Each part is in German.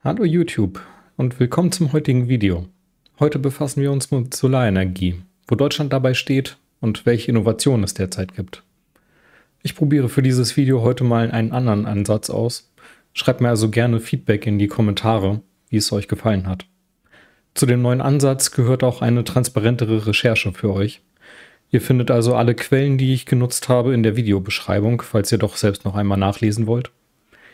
Hallo YouTube und willkommen zum heutigen Video. Heute befassen wir uns mit Solarenergie, wo Deutschland dabei steht und welche Innovationen es derzeit gibt. Ich probiere für dieses Video heute mal einen anderen Ansatz aus. Schreibt mir also gerne Feedback in die Kommentare, wie es euch gefallen hat. Zu dem neuen Ansatz gehört auch eine transparentere Recherche für euch. Ihr findet also alle Quellen, die ich genutzt habe, in der Videobeschreibung, falls ihr doch selbst noch einmal nachlesen wollt.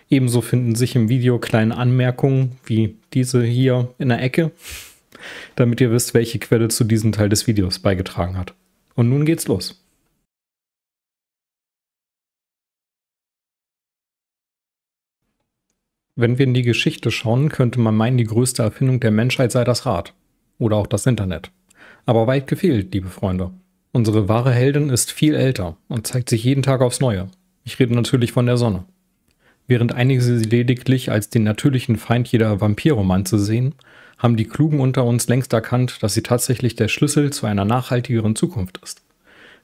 Ebenso finden sich im Video kleine Anmerkungen, wie diese hier in der Ecke, damit ihr wisst, welche Quelle zu diesem Teil des Videos beigetragen hat. Und nun geht's los. Wenn wir in die Geschichte schauen, könnte man meinen, die größte Erfindung der Menschheit sei das Rad. Oder auch das Internet. Aber weit gefehlt, liebe Freunde. Unsere wahre Heldin ist viel älter und zeigt sich jeden Tag aufs Neue. Ich rede natürlich von der Sonne. Während einige sie lediglich als den natürlichen Feind jeder Vampirromanze sehen, haben die Klugen unter uns längst erkannt, dass sie tatsächlich der Schlüssel zu einer nachhaltigeren Zukunft ist.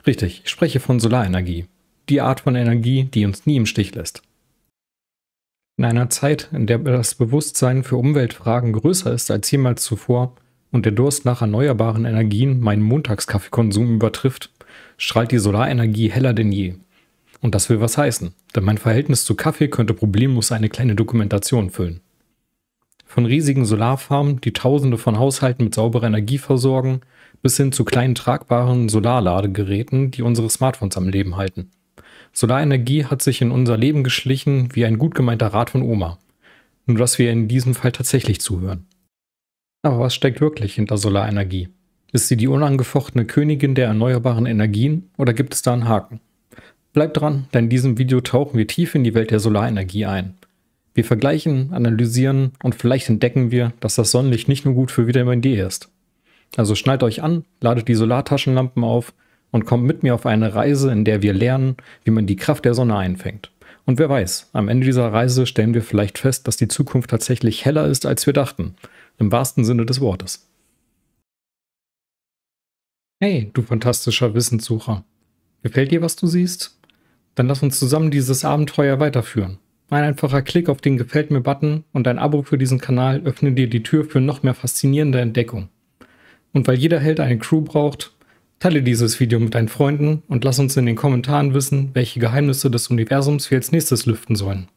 Richtig, ich spreche von Solarenergie. Die Art von Energie, die uns nie im Stich lässt. In einer Zeit, in der das Bewusstsein für Umweltfragen größer ist als jemals zuvor und der Durst nach erneuerbaren Energien meinen Montagskaffeekonsum übertrifft, strahlt die Solarenergie heller denn je. Und das will was heißen, denn mein Verhältnis zu Kaffee könnte problemlos eine kleine Dokumentation füllen. Von riesigen Solarfarmen, die Tausende von Haushalten mit sauberer Energie versorgen, bis hin zu kleinen tragbaren Solarladegeräten, die unsere Smartphones am Leben halten. Solarenergie hat sich in unser Leben geschlichen wie ein gut gemeinter Rat von Oma. Nur dass wir in diesem Fall tatsächlich zuhören. Aber was steckt wirklich hinter Solarenergie? Ist sie die unangefochtene Königin der erneuerbaren Energien oder gibt es da einen Haken? Bleibt dran, denn in diesem Video tauchen wir tief in die Welt der Solarenergie ein. Wir vergleichen, analysieren und vielleicht entdecken wir, dass das Sonnenlicht nicht nur gut für Vitamin D ist. Also schnallt euch an, ladet die Solartaschenlampen auf und kommt mit mir auf eine Reise, in der wir lernen, wie man die Kraft der Sonne einfängt. Und wer weiß, am Ende dieser Reise stellen wir vielleicht fest, dass die Zukunft tatsächlich heller ist, als wir dachten. Im wahrsten Sinne des Wortes. Hey, du fantastischer Wissenssucher. Gefällt dir, was du siehst? Dann lass uns zusammen dieses Abenteuer weiterführen. Ein einfacher Klick auf den Gefällt mir-Button und ein Abo für diesen Kanal öffnen dir die Tür für noch mehr faszinierende Entdeckung. Und weil jeder Held eine Crew braucht, teile dieses Video mit deinen Freunden und lass uns in den Kommentaren wissen, welche Geheimnisse des Universums wir als nächstes lüften sollen.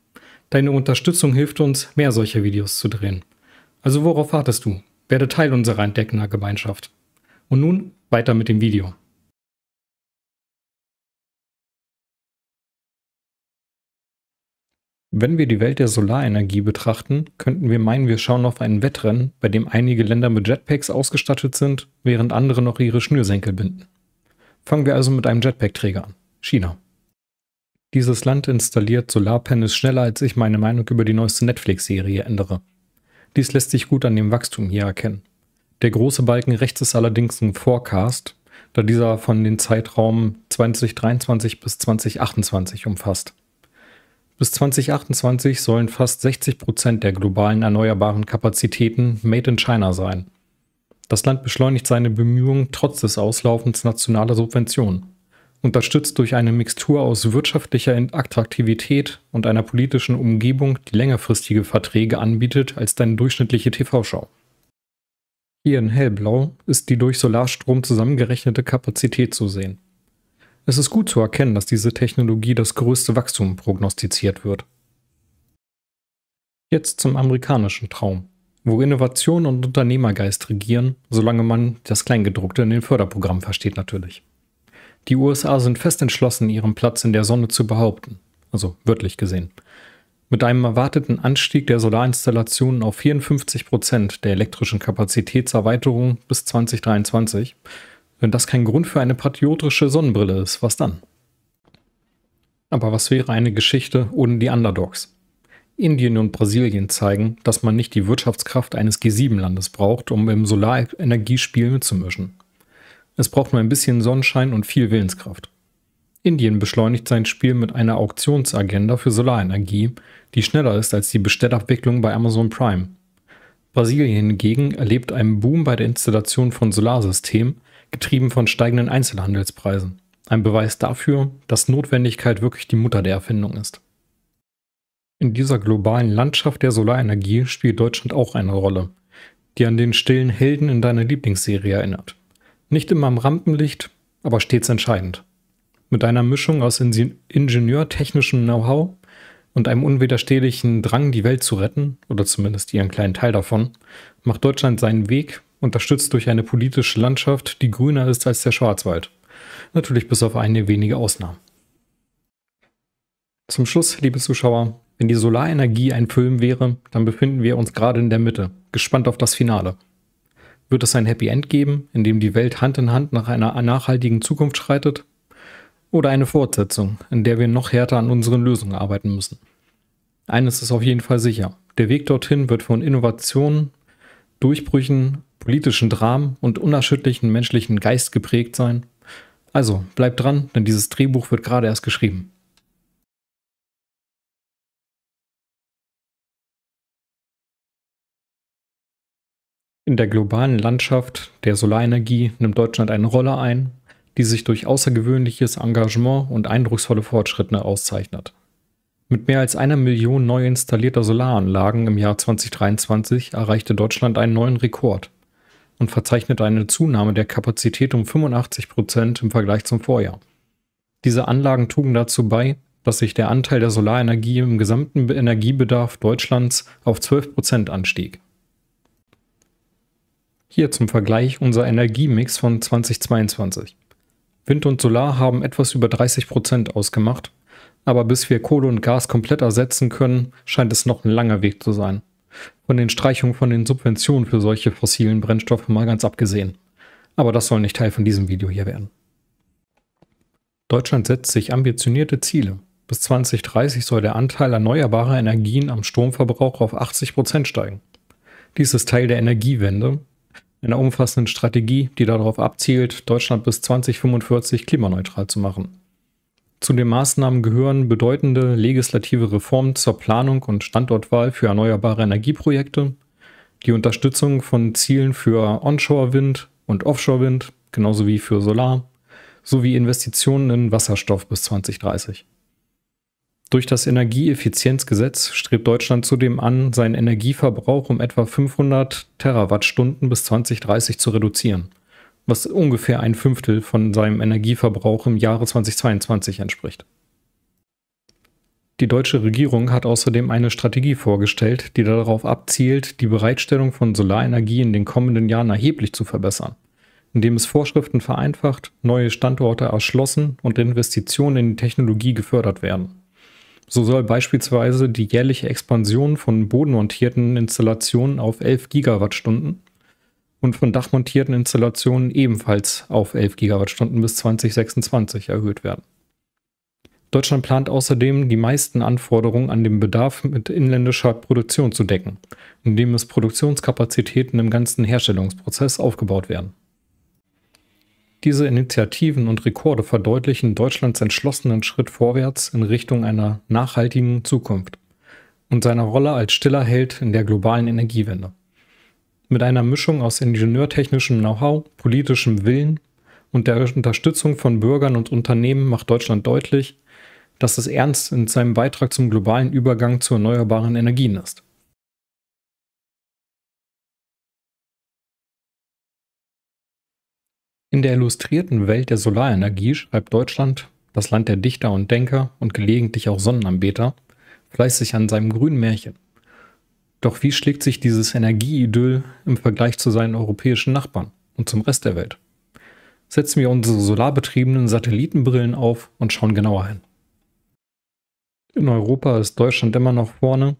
Deine Unterstützung hilft uns, mehr solcher Videos zu drehen. Also worauf wartest du? Werde Teil unserer Entdecker-Gemeinschaft. Und nun weiter mit dem Video. Wenn wir die Welt der Solarenergie betrachten, könnten wir meinen, wir schauen auf ein Wettrennen, bei dem einige Länder mit Jetpacks ausgestattet sind, während andere noch ihre Schnürsenkel binden. Fangen wir also mit einem Jetpack-Träger an. China. Dieses Land installiert Solarpanels schneller, als ich meine Meinung über die neueste Netflix-Serie ändere. Dies lässt sich gut an dem Wachstum hier erkennen. Der große Balken rechts ist allerdings ein Forecast, da dieser von den Zeitraum 2023 bis 2028 umfasst. Bis 2028 sollen fast 60% der globalen erneuerbaren Kapazitäten made in China sein. Das Land beschleunigt seine Bemühungen trotz des Auslaufens nationaler Subventionen, unterstützt durch eine Mixtur aus wirtschaftlicher Attraktivität und einer politischen Umgebung, die längerfristige Verträge anbietet als deine durchschnittliche TV-Schau. Hier in hellblau ist die durch Solarstrom zusammengerechnete Kapazität zu sehen. Es ist gut zu erkennen, dass diese Technologie das größte Wachstum prognostiziert wird. Jetzt zum amerikanischen Traum, wo Innovation und Unternehmergeist regieren, solange man das Kleingedruckte in den Förderprogrammen versteht natürlich. Die USA sind fest entschlossen, ihren Platz in der Sonne zu behaupten, also wörtlich gesehen. Mit einem erwarteten Anstieg der Solarinstallationen auf 54% der elektrischen Kapazitätserweiterung bis 2023. Wenn das kein Grund für eine patriotische Sonnenbrille ist, was dann? Aber was wäre eine Geschichte ohne die Underdogs? Indien und Brasilien zeigen, dass man nicht die Wirtschaftskraft eines G7-Landes braucht, um im Solarenergiespiel mitzumischen. Es braucht nur ein bisschen Sonnenschein und viel Willenskraft. Indien beschleunigt sein Spiel mit einer Auktionsagenda für Solarenergie, die schneller ist als die Bestellabwicklung bei Amazon Prime. Brasilien hingegen erlebt einen Boom bei der Installation von Solarsystemen, getrieben von steigenden Einzelhandelspreisen. Ein Beweis dafür, dass Notwendigkeit wirklich die Mutter der Erfindung ist. In dieser globalen Landschaft der Solarenergie spielt Deutschland auch eine Rolle, die an den stillen Helden in deiner Lieblingsserie erinnert. Nicht immer im Rampenlicht, aber stets entscheidend. Mit einer Mischung aus ingenieurtechnischem Know-how und einem unwiderstehlichen Drang, die Welt zu retten, oder zumindest ihren kleinen Teil davon, macht Deutschland seinen Weg, unterstützt durch eine politische Landschaft, die grüner ist als der Schwarzwald. Natürlich bis auf einige wenige Ausnahmen. Zum Schluss, liebe Zuschauer, wenn die Solarenergie ein Film wäre, dann befinden wir uns gerade in der Mitte, gespannt auf das Finale. Wird es ein Happy End geben, in dem die Welt Hand in Hand nach einer nachhaltigen Zukunft schreitet? Oder eine Fortsetzung, in der wir noch härter an unseren Lösungen arbeiten müssen? Eines ist auf jeden Fall sicher: Der Weg dorthin wird von Innovationen, Durchbrüchen, politischen Dramen und unerschütterlichen menschlichen Geist geprägt sein. Also, bleibt dran, denn dieses Drehbuch wird gerade erst geschrieben. In der globalen Landschaft der Solarenergie nimmt Deutschland eine Rolle ein, die sich durch außergewöhnliches Engagement und eindrucksvolle Fortschritte auszeichnet. Mit mehr als 1 Million neu installierter Solaranlagen im Jahr 2023 erreichte Deutschland einen neuen Rekord und verzeichnet eine Zunahme der Kapazität um 85% im Vergleich zum Vorjahr. Diese Anlagen trugen dazu bei, dass sich der Anteil der Solarenergie im gesamten Energiebedarf Deutschlands auf 12% anstieg. Hier zum Vergleich unser Energiemix von 2022. Wind und Solar haben etwas über 30% ausgemacht, aber bis wir Kohle und Gas komplett ersetzen können, scheint es noch ein langer Weg zu sein. Von den Streichungen von den Subventionen für solche fossilen Brennstoffe mal ganz abgesehen. Aber das soll nicht Teil von diesem Video hier werden. Deutschland setzt sich ambitionierte Ziele. Bis 2030 soll der Anteil erneuerbarer Energien am Stromverbrauch auf 80% steigen. Dies ist Teil der Energiewende, einer umfassenden Strategie, die darauf abzielt, Deutschland bis 2045 klimaneutral zu machen. Zu den Maßnahmen gehören bedeutende legislative Reformen zur Planung und Standortwahl für erneuerbare Energieprojekte, die Unterstützung von Zielen für Onshore-Wind und Offshore-Wind, genauso wie für Solar, sowie Investitionen in Wasserstoff bis 2030. Durch das Energieeffizienzgesetz strebt Deutschland zudem an, seinen Energieverbrauch um etwa 500 Terawattstunden bis 2030 zu reduzieren, was ungefähr 1/5 von seinem Energieverbrauch im Jahre 2022 entspricht. Die deutsche Regierung hat außerdem eine Strategie vorgestellt, die darauf abzielt, die Bereitstellung von Solarenergie in den kommenden Jahren erheblich zu verbessern, indem es Vorschriften vereinfacht, neue Standorte erschlossen und Investitionen in die Technologie gefördert werden. So soll beispielsweise die jährliche Expansion von bodenmontierten Installationen auf 11 Gigawattstunden und von dachmontierten Installationen ebenfalls auf 11 Gigawattstunden bis 2026 erhöht werden. Deutschland plant außerdem, die meisten Anforderungen an den Bedarf mit inländischer Produktion zu decken, indem es Produktionskapazitäten im ganzen Herstellungsprozess aufgebaut werden. Diese Initiativen und Rekorde verdeutlichen Deutschlands entschlossenen Schritt vorwärts in Richtung einer nachhaltigen Zukunft und seiner Rolle als stiller Held in der globalen Energiewende. Mit einer Mischung aus ingenieurtechnischem Know-how, politischem Willen und der Unterstützung von Bürgern und Unternehmen macht Deutschland deutlich, dass es ernst in seinem Beitrag zum globalen Übergang zu erneuerbaren Energien ist. In der illustrierten Welt der Solarenergie schreibt Deutschland, das Land der Dichter und Denker und gelegentlich auch Sonnenanbeter, fleißig an seinem grünen Märchen. Doch wie schlägt sich dieses Energieidyll im Vergleich zu seinen europäischen Nachbarn und zum Rest der Welt? Setzen wir unsere solarbetriebenen Satellitenbrillen auf und schauen genauer hin. In Europa ist Deutschland immer noch vorne,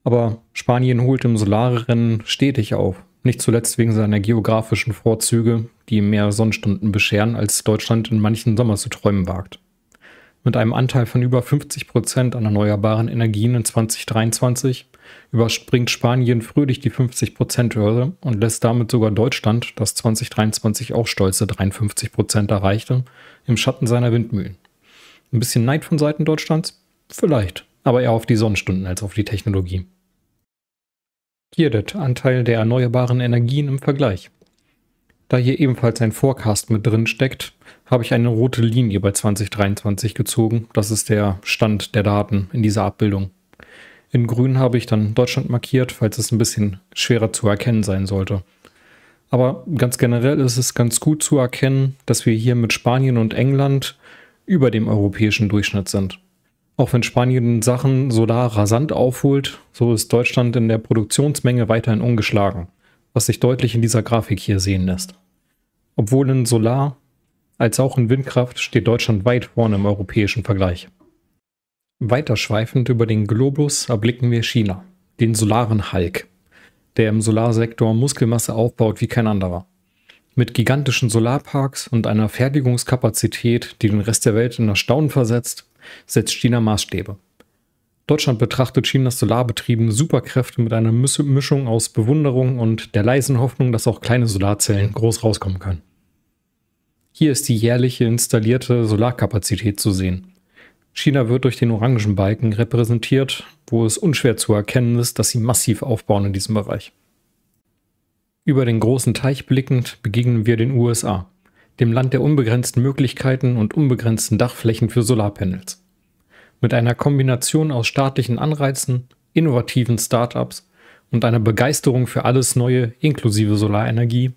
aber Spanien holt im Solarrennen stetig auf. Nicht zuletzt wegen seiner geografischen Vorzüge, die ihm mehr Sonnenstunden bescheren, als Deutschland in manchen Sommer zu träumen wagt. Mit einem Anteil von über 50% an erneuerbaren Energien in 2023 überspringt Spanien fröhlich die 50%-Hürde und lässt damit sogar Deutschland, das 2023 auch stolze 53% erreichte, im Schatten seiner Windmühlen. Ein bisschen Neid von Seiten Deutschlands? Vielleicht, aber eher auf die Sonnenstunden als auf die Technologie. Hier der Anteil der erneuerbaren Energien im Vergleich. Da hier ebenfalls ein Forecast mit drin steckt, habe ich eine rote Linie bei 2023 gezogen. Das ist der Stand der Daten in dieser Abbildung. In grün habe ich dann Deutschland markiert, falls es ein bisschen schwerer zu erkennen sein sollte. Aber ganz generell ist es ganz gut zu erkennen, dass wir hier mit Spanien und England über dem europäischen Durchschnitt sind. Auch wenn Spanien in Sachen Solar rasant aufholt, so ist Deutschland in der Produktionsmenge weiterhin ungeschlagen, was sich deutlich in dieser Grafik hier sehen lässt. Obwohl in Solar als auch in Windkraft steht Deutschland weit vorne im europäischen Vergleich. Weiterschweifend über den Globus erblicken wir China, den solaren Hulk, der im Solarsektor Muskelmasse aufbaut wie kein anderer. Mit gigantischen Solarparks und einer Fertigungskapazität, die den Rest der Welt in Erstaunen versetzt, setzt China Maßstäbe. Deutschland betrachtet Chinas solarbetriebene Superkräfte mit einer Mischung aus Bewunderung und der leisen Hoffnung, dass auch kleine Solarzellen groß rauskommen können. Hier ist die jährliche installierte Solarkapazität zu sehen. China wird durch den orangen Balken repräsentiert, wo es unschwer zu erkennen ist, dass sie massiv aufbauen in diesem Bereich. Über den großen Teich blickend begegnen wir den USA, dem Land der unbegrenzten Möglichkeiten und unbegrenzten Dachflächen für Solarpanels. Mit einer Kombination aus staatlichen Anreizen, innovativen Startups und einer Begeisterung für alles Neue inklusive Solarenergie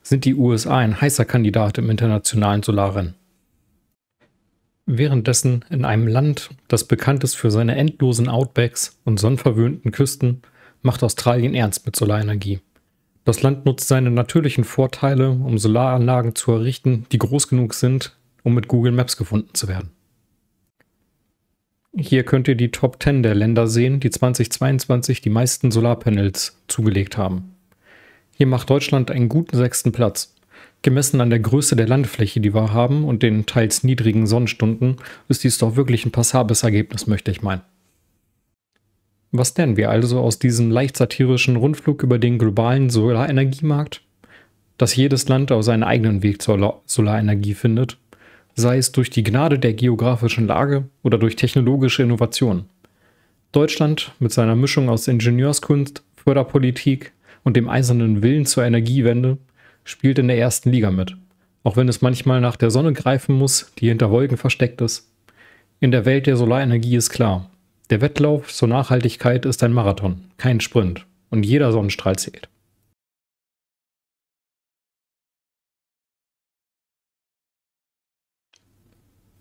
sind die USA ein heißer Kandidat im internationalen Solarrennen. Währenddessen in einem Land, das bekannt ist für seine endlosen Outbacks und sonnenverwöhnten Küsten, macht Australien ernst mit Solarenergie. Das Land nutzt seine natürlichen Vorteile, um Solaranlagen zu errichten, die groß genug sind, um mit Google Maps gefunden zu werden. Hier könnt ihr die Top 10 der Länder sehen, die 2022 die meisten Solarpanels zugelegt haben. Hier macht Deutschland einen guten 6. Platz. Gemessen an der Größe der Landfläche, die wir haben und den teils niedrigen Sonnenstunden, ist dies doch wirklich ein passables Ergebnis, möchte ich meinen. Was lernen wir also aus diesem leicht satirischen Rundflug über den globalen Solarenergiemarkt? Dass jedes Land auch seinen eigenen Weg zur Solarenergie findet, sei es durch die Gnade der geografischen Lage oder durch technologische Innovation. Deutschland mit seiner Mischung aus Ingenieurskunst, Förderpolitik und dem eisernen Willen zur Energiewende spielt in der ersten Liga mit, auch wenn es manchmal nach der Sonne greifen muss, die hinter Wolken versteckt ist. In der Welt der Solarenergie ist klar, der Wettlauf zur Nachhaltigkeit ist ein Marathon, kein Sprint, und jeder Sonnenstrahl zählt.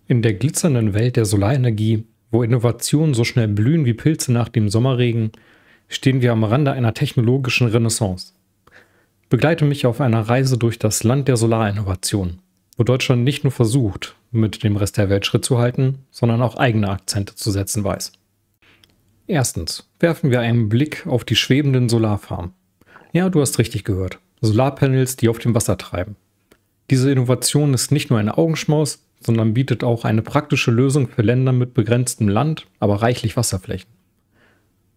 In der glitzernden Welt der Solarenergie, wo Innovationen so schnell blühen wie Pilze nach dem Sommerregen, stehen wir am Rande einer technologischen Renaissance. Begleite mich auf einer Reise durch das Land der Solarinnovation, wo Deutschland nicht nur versucht, mit dem Rest der Welt Schritt zu halten, sondern auch eigene Akzente zu setzen weiß. Erstens werfen wir einen Blick auf die schwebenden Solarfarmen. Ja, du hast richtig gehört. Solarpanels, die auf dem Wasser treiben. Diese Innovation ist nicht nur ein Augenschmaus, sondern bietet auch eine praktische Lösung für Länder mit begrenztem Land, aber reichlich Wasserflächen.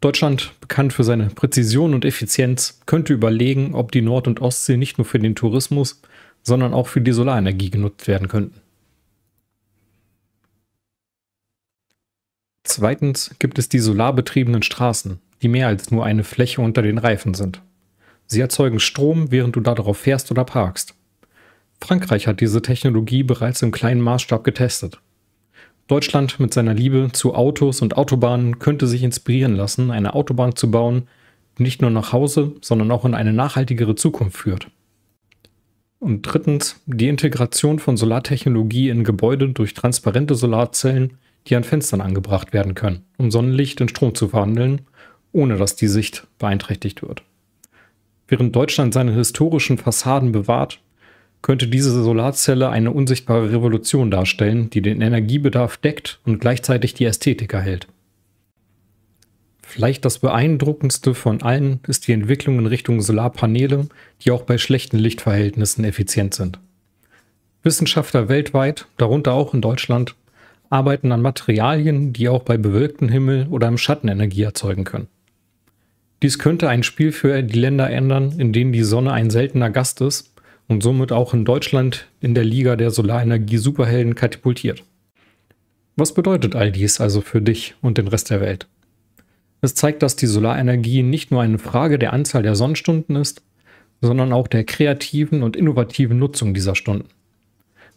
Deutschland, bekannt für seine Präzision und Effizienz, könnte überlegen, ob die Nord- und Ostsee nicht nur für den Tourismus, sondern auch für die Solarenergie genutzt werden könnten. Zweitens gibt es die solarbetriebenen Straßen, die mehr als nur eine Fläche unter den Reifen sind. Sie erzeugen Strom, während du darauf fährst oder parkst. Frankreich hat diese Technologie bereits im kleinen Maßstab getestet. Deutschland mit seiner Liebe zu Autos und Autobahnen könnte sich inspirieren lassen, eine Autobahn zu bauen, die nicht nur nach Hause, sondern auch in eine nachhaltigere Zukunft führt. Und drittens, die Integration von Solartechnologie in Gebäude durch transparente Solarzellen, die an Fenstern angebracht werden können, um Sonnenlicht in Strom zu verwandeln, ohne dass die Sicht beeinträchtigt wird. Während Deutschland seine historischen Fassaden bewahrt, könnte diese Solarzelle eine unsichtbare Revolution darstellen, die den Energiebedarf deckt und gleichzeitig die Ästhetik erhält. Vielleicht das beeindruckendste von allen ist die Entwicklung in Richtung Solarpaneele, die auch bei schlechten Lichtverhältnissen effizient sind. Wissenschaftler weltweit, darunter auch in Deutschland, arbeiten an Materialien, die auch bei bewölktem Himmel oder im Schatten Energie erzeugen können. Dies könnte ein Spiel für die Länder ändern, in denen die Sonne ein seltener Gast ist, und somit auch in Deutschland in der Liga der Solarenergie-Superhelden katapultiert. Was bedeutet all dies also für dich und den Rest der Welt? Es zeigt, dass die Solarenergie nicht nur eine Frage der Anzahl der Sonnenstunden ist, sondern auch der kreativen und innovativen Nutzung dieser Stunden.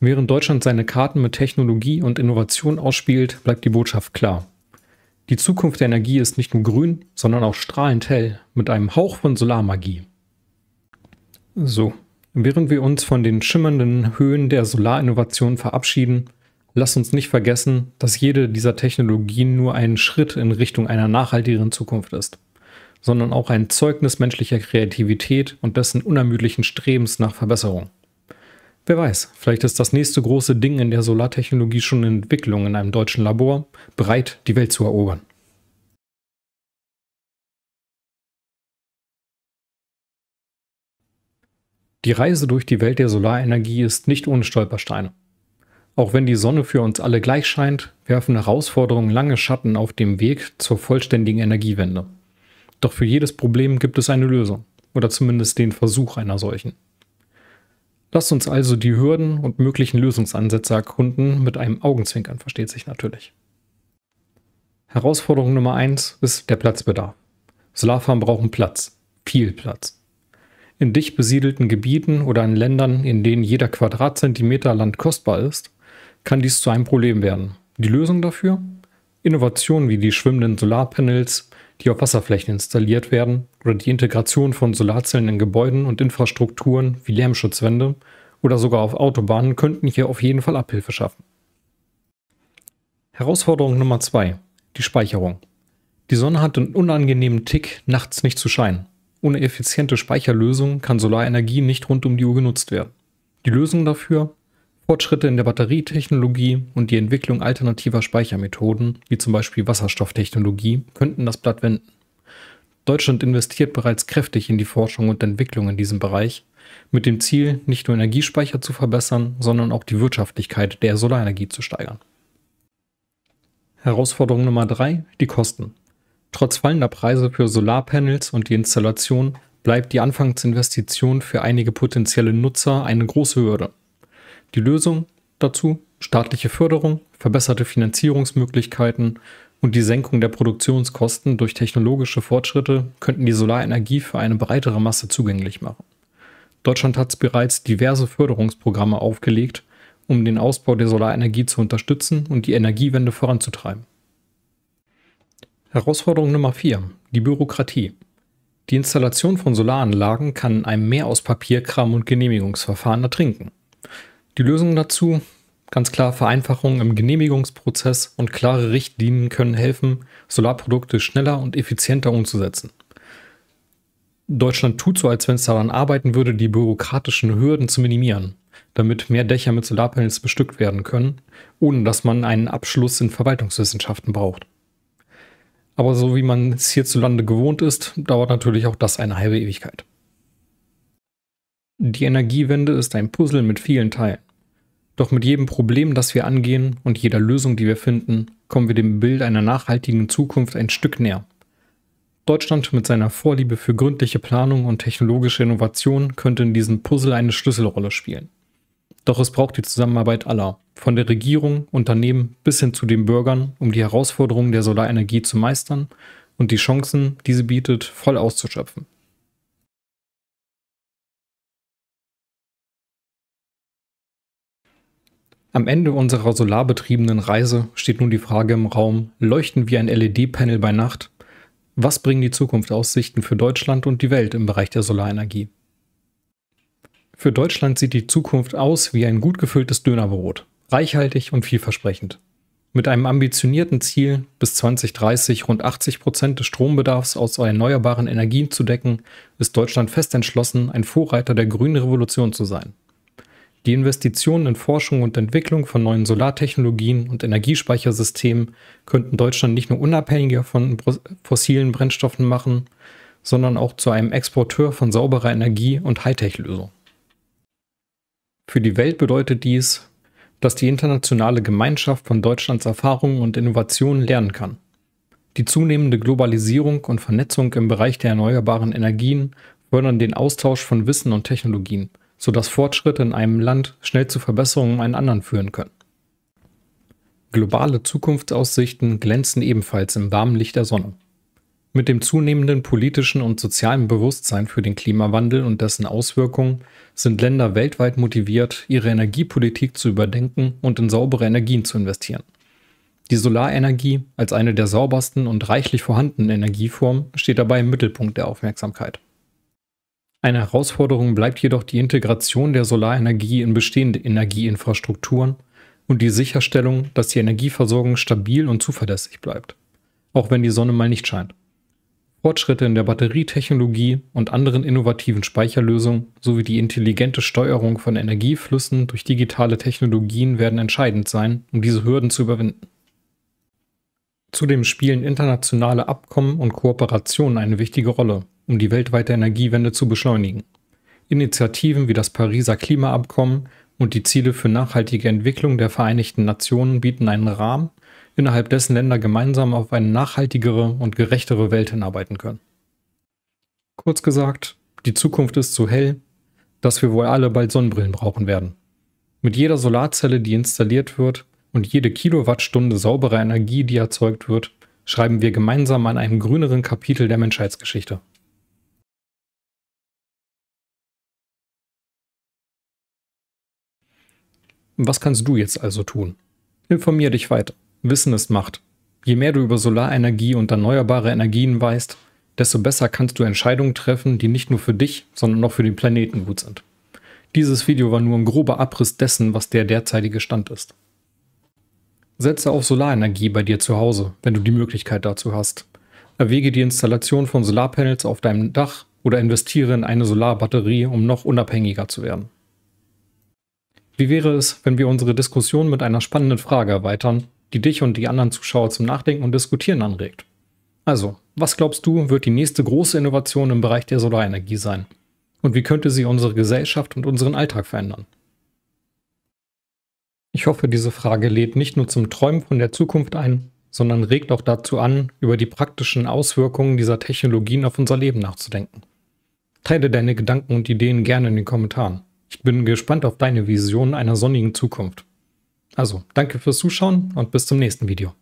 Während Deutschland seine Karten mit Technologie und Innovation ausspielt, bleibt die Botschaft klar. Die Zukunft der Energie ist nicht nur grün, sondern auch strahlend hell, mit einem Hauch von Solarmagie. So, während wir uns von den schimmernden Höhen der Solarinnovation verabschieden, lasst uns nicht vergessen, dass jede dieser Technologien nur ein Schritt in Richtung einer nachhaltigeren Zukunft ist, sondern auch ein Zeugnis menschlicher Kreativität und dessen unermüdlichen Strebens nach Verbesserung. Wer weiß, vielleicht ist das nächste große Ding in der Solartechnologie schon in Entwicklung in einem deutschen Labor, bereit, die Welt zu erobern. Die Reise durch die Welt der Solarenergie ist nicht ohne Stolpersteine. Auch wenn die Sonne für uns alle gleich scheint, werfen Herausforderungen lange Schatten auf dem Weg zur vollständigen Energiewende. Doch für jedes Problem gibt es eine Lösung, oder zumindest den Versuch einer solchen. Lasst uns also die Hürden und möglichen Lösungsansätze erkunden, mit einem Augenzwinkern, versteht sich natürlich. Herausforderung Nummer 1 ist der Platzbedarf. Solarfarmen brauchen Platz, viel Platz. In dicht besiedelten Gebieten oder in Ländern, in denen jeder Quadratzentimeter Land kostbar ist, kann dies zu einem Problem werden. Die Lösung dafür? Innovationen wie die schwimmenden Solarpanels, die auf Wasserflächen installiert werden, oder die Integration von Solarzellen in Gebäuden und Infrastrukturen wie Lärmschutzwände oder sogar auf Autobahnen könnten hier auf jeden Fall Abhilfe schaffen. Herausforderung Nummer 2: die Speicherung. Die Sonne hat den unangenehmen Tick, nachts nicht zu scheinen. Ohne effiziente Speicherlösungen kann Solarenergie nicht rund um die Uhr genutzt werden. Die Lösung dafür? Fortschritte in der Batterietechnologie und die Entwicklung alternativer Speichermethoden, wie zum Beispiel Wasserstofftechnologie, könnten das Blatt wenden. Deutschland investiert bereits kräftig in die Forschung und Entwicklung in diesem Bereich, mit dem Ziel, nicht nur Energiespeicher zu verbessern, sondern auch die Wirtschaftlichkeit der Solarenergie zu steigern. Herausforderung Nummer 3: die Kosten. Trotz fallender Preise für Solarpanels und die Installation bleibt die Anfangsinvestition für einige potenzielle Nutzer eine große Hürde. Die Lösung dazu: staatliche Förderung, verbesserte Finanzierungsmöglichkeiten und die Senkung der Produktionskosten durch technologische Fortschritte könnten die Solarenergie für eine breitere Masse zugänglich machen. Deutschland hat bereits diverse Förderungsprogramme aufgelegt, um den Ausbau der Solarenergie zu unterstützen und die Energiewende voranzutreiben. Herausforderung Nummer 4: die Bürokratie. Die Installation von Solaranlagen kann in einem Meer aus Papierkram und Genehmigungsverfahren ertrinken. Die Lösung dazu? Ganz klar Vereinfachung im Genehmigungsprozess und klare Richtlinien können helfen, Solarprodukte schneller und effizienter umzusetzen. Deutschland tut so, als wenn es daran arbeiten würde, die bürokratischen Hürden zu minimieren, damit mehr Dächer mit Solarpanels bestückt werden können, ohne dass man einen Abschluss in Verwaltungswissenschaften braucht. Aber so wie man es hierzulande gewohnt ist, dauert natürlich auch das eine halbe Ewigkeit. Die Energiewende ist ein Puzzle mit vielen Teilen. Doch mit jedem Problem, das wir angehen und jeder Lösung, die wir finden, kommen wir dem Bild einer nachhaltigen Zukunft ein Stück näher. Deutschland mit seiner Vorliebe für gründliche Planung und technologische Innovation könnte in diesem Puzzle eine Schlüsselrolle spielen. Doch es braucht die Zusammenarbeit aller, von der Regierung, Unternehmen bis hin zu den Bürgern, um die Herausforderungen der Solarenergie zu meistern und die Chancen, die sie bietet, voll auszuschöpfen. Am Ende unserer solarbetriebenen Reise steht nun die Frage im Raum: Leuchten wie ein LED-Panel bei Nacht? Was bringen die Zukunftsaussichten für Deutschland und die Welt im Bereich der Solarenergie? Für Deutschland sieht die Zukunft aus wie ein gut gefülltes Dönerbrot, reichhaltig und vielversprechend. Mit einem ambitionierten Ziel, bis 2030 rund 80% des Strombedarfs aus erneuerbaren Energien zu decken, ist Deutschland fest entschlossen, ein Vorreiter der grünen Revolution zu sein. Die Investitionen in Forschung und Entwicklung von neuen Solartechnologien und Energiespeichersystemen könnten Deutschland nicht nur unabhängiger von fossilen Brennstoffen machen, sondern auch zu einem Exporteur von sauberer Energie und Hightech-Lösungen. Für die Welt bedeutet dies, dass die internationale Gemeinschaft von Deutschlands Erfahrungen und Innovationen lernen kann. Die zunehmende Globalisierung und Vernetzung im Bereich der erneuerbaren Energien fördern den Austausch von Wissen und Technologien, sodass Fortschritte in einem Land schnell zu Verbesserungen in einem anderen führen können. Globale Zukunftsaussichten glänzen ebenfalls im warmen Licht der Sonne. Mit dem zunehmenden politischen und sozialen Bewusstsein für den Klimawandel und dessen Auswirkungen sind Länder weltweit motiviert, ihre Energiepolitik zu überdenken und in saubere Energien zu investieren. Die Solarenergie als eine der saubersten und reichlich vorhandenen Energieformen steht dabei im Mittelpunkt der Aufmerksamkeit. Eine Herausforderung bleibt jedoch die Integration der Solarenergie in bestehende Energieinfrastrukturen und die Sicherstellung, dass die Energieversorgung stabil und zuverlässig bleibt, auch wenn die Sonne mal nicht scheint. Fortschritte in der Batterietechnologie und anderen innovativen Speicherlösungen sowie die intelligente Steuerung von Energieflüssen durch digitale Technologien werden entscheidend sein, um diese Hürden zu überwinden. Zudem spielen internationale Abkommen und Kooperationen eine wichtige Rolle, um die weltweite Energiewende zu beschleunigen. Initiativen wie das Pariser Klimaabkommen und die Ziele für nachhaltige Entwicklung der Vereinten Nationen bieten einen Rahmen, innerhalb dessen Länder gemeinsam auf eine nachhaltigere und gerechtere Welt hinarbeiten können. Kurz gesagt, die Zukunft ist so hell, dass wir wohl alle bald Sonnenbrillen brauchen werden. Mit jeder Solarzelle, die installiert wird, und jede Kilowattstunde sauberer Energie, die erzeugt wird, schreiben wir gemeinsam an einem grüneren Kapitel der Menschheitsgeschichte. Was kannst du jetzt also tun? Informier dich weiter. Wissen ist Macht. Je mehr du über Solarenergie und erneuerbare Energien weißt, desto besser kannst du Entscheidungen treffen, die nicht nur für dich, sondern auch für den Planeten gut sind. Dieses Video war nur ein grober Abriss dessen, was der derzeitige Stand ist. Setze auf Solarenergie bei dir zu Hause, wenn du die Möglichkeit dazu hast. Erwäge die Installation von Solarpanels auf deinem Dach oder investiere in eine Solarbatterie, um noch unabhängiger zu werden. Wie wäre es, wenn wir unsere Diskussion mit einer spannenden Frage erweitern, die dich und die anderen Zuschauer zum Nachdenken und Diskutieren anregt? Also, was glaubst du, wird die nächste große Innovation im Bereich der Solarenergie sein? Und wie könnte sie unsere Gesellschaft und unseren Alltag verändern? Ich hoffe, diese Frage lädt nicht nur zum Träumen von der Zukunft ein, sondern regt auch dazu an, über die praktischen Auswirkungen dieser Technologien auf unser Leben nachzudenken. Teile deine Gedanken und Ideen gerne in den Kommentaren. Ich bin gespannt auf deine Vision einer sonnigen Zukunft. Also, danke fürs Zuschauen und bis zum nächsten Video.